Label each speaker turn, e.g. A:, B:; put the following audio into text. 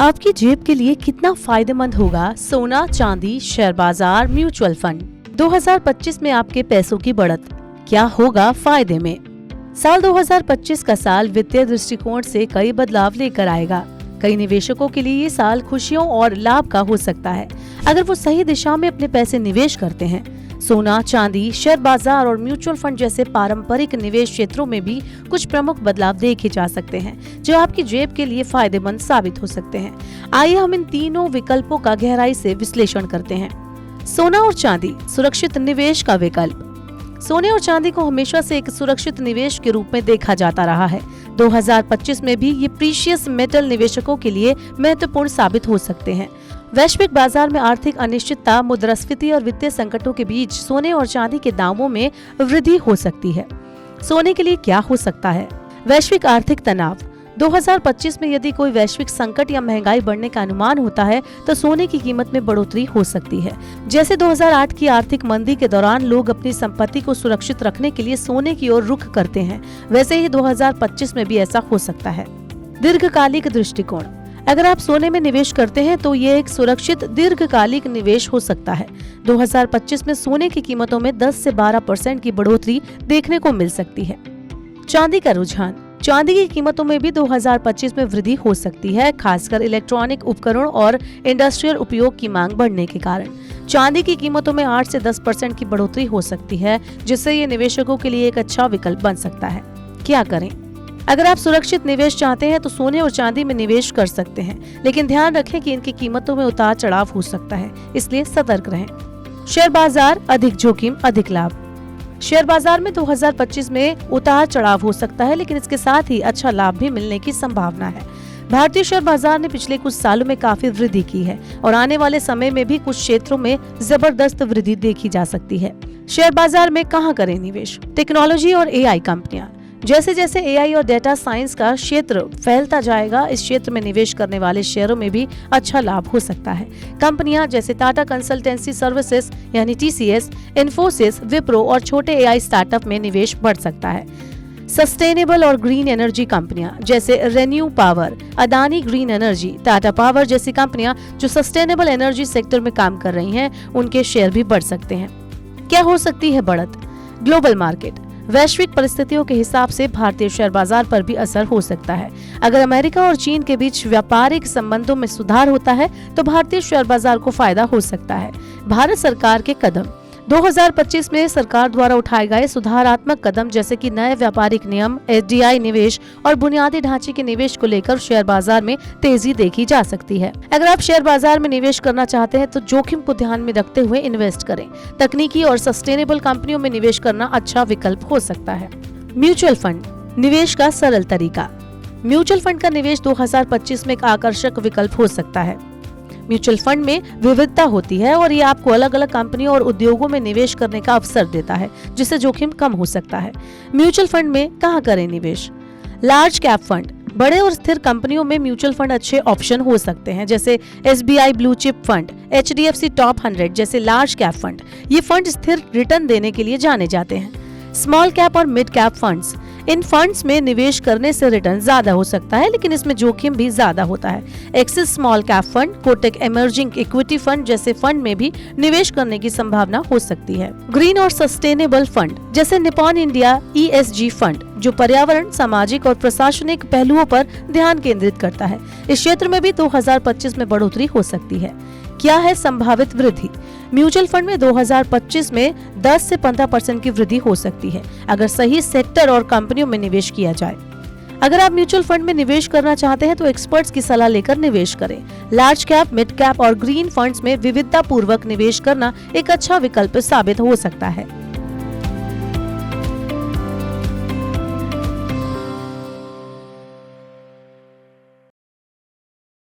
A: आपकी जेब के लिए कितना फायदेमंद होगा सोना, चांदी, शेयर बाजार, म्यूचुअल फंड। 2025 में आपके पैसों की बढ़त क्या होगा फायदे में। साल 2025 का साल वित्तीय दृष्टिकोण से कई बदलाव लेकर आएगा। कई निवेशकों के लिए ये साल खुशियों और लाभ का हो सकता है अगर वो सही दिशा में अपने पैसे निवेश करते हैं। सोना, चांदी, शेयर बाजार और म्यूचुअल फंड जैसे पारंपरिक निवेश क्षेत्रों में भी कुछ प्रमुख बदलाव देखे जा सकते हैं जो आपकी जेब के लिए फायदेमंद साबित हो सकते हैं। आइए हम इन तीनों विकल्पों का गहराई से विश्लेषण करते हैं। सोना और चांदी, सुरक्षित निवेश का विकल्प। सोने और चांदी को हमेशा से एक सुरक्षित निवेश के रूप में देखा जाता रहा है। 2025 में भी ये प्रीशियस मेटल निवेशकों के लिए महत्वपूर्ण साबित हो सकते हैं। वैश्विक बाजार में आर्थिक अनिश्चितता, मुद्रास्फीति और वित्तीय संकटों के बीच सोने और चांदी के दामों में वृद्धि हो सकती है। सोने के लिए क्या हो सकता है? वैश्विक आर्थिक तनाव। 2025 में यदि कोई वैश्विक संकट या महंगाई बढ़ने का अनुमान होता है तो सोने की कीमत में बढ़ोतरी हो सकती है। जैसे 2008 की आर्थिक मंदी के दौरान लोग अपनी संपत्ति को सुरक्षित रखने के लिए सोने की ओर रुख करते हैं, वैसे ही 2025 में भी ऐसा हो सकता है। दीर्घकालिक दृष्टिकोण। अगर आप सोने में निवेश करते हैं तो ये एक सुरक्षित दीर्घकालिक निवेश हो सकता है। 2025 में सोने की कीमतों में 10 से 12% की बढ़ोतरी देखने को मिल सकती है। चांदी का रुझान। चांदी की कीमतों में भी 2025 में वृद्धि हो सकती है, खासकर इलेक्ट्रॉनिक उपकरण और इंडस्ट्रियल उपयोग की मांग बढ़ने के कारण। चांदी की कीमतों में 8 से 10% की बढ़ोतरी हो सकती है, जिससे ये निवेशकों के लिए एक अच्छा विकल्प बन सकता है। क्या करें? अगर आप सुरक्षित निवेश चाहते हैं तो सोने और चांदी में निवेश कर सकते हैं, लेकिन ध्यान रखें कि इनकी कीमतों में उतार चढ़ाव हो सकता है, इसलिए सतर्क रहें। शेयर बाजार, अधिक जोखिम अधिक लाभ। शेयर बाजार में 2025 में उतार चढ़ाव हो सकता है, लेकिन इसके साथ ही अच्छा लाभ भी मिलने की संभावना है। भारतीय शेयर बाजार ने पिछले कुछ सालों में काफी वृद्धि की है और आने वाले समय में भी कुछ क्षेत्रों में जबरदस्त वृद्धि देखी जा सकती है। शेयर बाजार में कहां करें निवेश? टेक्नोलॉजी और एआई कंपनियां। जैसे जैसे एआई और डेटा साइंस का क्षेत्र फैलता जाएगा, इस क्षेत्र में निवेश करने वाले शेयरों में भी अच्छा लाभ हो सकता है। कंपनियां जैसे टाटा कंसल्टेंसी सर्विसेज यानी टीसीएस, इन्फोसिस, विप्रो और छोटे एआई स्टार्टअप में निवेश बढ़ सकता है। सस्टेनेबल और ग्रीन एनर्जी कंपनियां जैसे renew power, Adani green energy, Tata power जैसी कंपनियां जो सस्टेनेबल एनर्जी सेक्टर में काम कर रही हैं, उनके शेयर भी बढ़ सकते हैं। क्या हो सकती है बढ़त? Global market. वैश्विक परिस्थितियों के हिसाब से भारतीय शेयर बाजार पर भी असर हो सकता है। अगर अमेरिका और चीन के बीच व्यापारिक संबंधों में सुधार होता है तो भारतीय शेयर बाजार को फायदा हो सकता है। भारत सरकार के कदम। 2025 में सरकार द्वारा उठाए गए सुधारात्मक कदम जैसे कि नए व्यापारिक नियम, एफडीआई निवेश और बुनियादी ढांचे के निवेश को लेकर शेयर बाजार में तेजी देखी जा सकती है। अगर आप शेयर बाजार में निवेश करना चाहते हैं तो जोखिम को ध्यान में रखते हुए इन्वेस्ट करें। तकनीकी और सस्टेनेबल कंपनियों में निवेश करना अच्छा विकल्प हो सकता है। म्यूचुअल फंड, निवेश का सरल तरीका। म्यूचुअल फंड का निवेश 2025 में एक आकर्षक विकल्प हो सकता है। म्यूचुअल फंड में विविधता होती है और ये आपको अलग अलग कंपनियों और उद्योगों में निवेश करने का अवसर देता है, जिससे जोखिम कम हो सकता है। म्यूचुअल फंड में कहां करें निवेश? Large cap fund. बड़े और स्थिर कंपनियों में म्यूचुअल फंड अच्छे ऑप्शन हो सकते हैं, जैसे SBI blue chip fund, HDFC top 100 जैसे लार्ज कैप फंड। ये फंड स्थिर रिटर्न देने के लिए जाने जाते हैं। स्मॉल कैप और मिड कैप फंड्स। इन फंड्स में निवेश करने से रिटर्न ज्यादा हो सकता है, लेकिन इसमें जोखिम भी ज्यादा होता है। Axis small cap fund, Kotak emerging equity fund जैसे फंड में भी निवेश करने की संभावना हो सकती है। ग्रीन और सस्टेनेबल फंड जैसे निपॉन इंडिया ईएसजी फंड जो पर्यावरण, सामाजिक और प्रशासनिक पहलुओं पर ध्यान केंद्रित करता है। इस क्षेत्र में भी 2025 में बढ़ोतरी हो सकती है। क्या है संभावित वृद्धि? म्यूचुअल फंड में 2025 में 10 से 15% की वृद्धि हो सकती है अगर सही सेक्टर और कंपनियों में निवेश किया जाए। अगर आप म्यूचुअल फंड में निवेश करना चाहते हैं तो एक्सपर्ट्स की सलाह लेकर निवेश करें। लार्ज कैप, मिड कैप और ग्रीन फंड्स में विविधता पूर्वक निवेश करना एक अच्छा विकल्प साबित हो सकता है।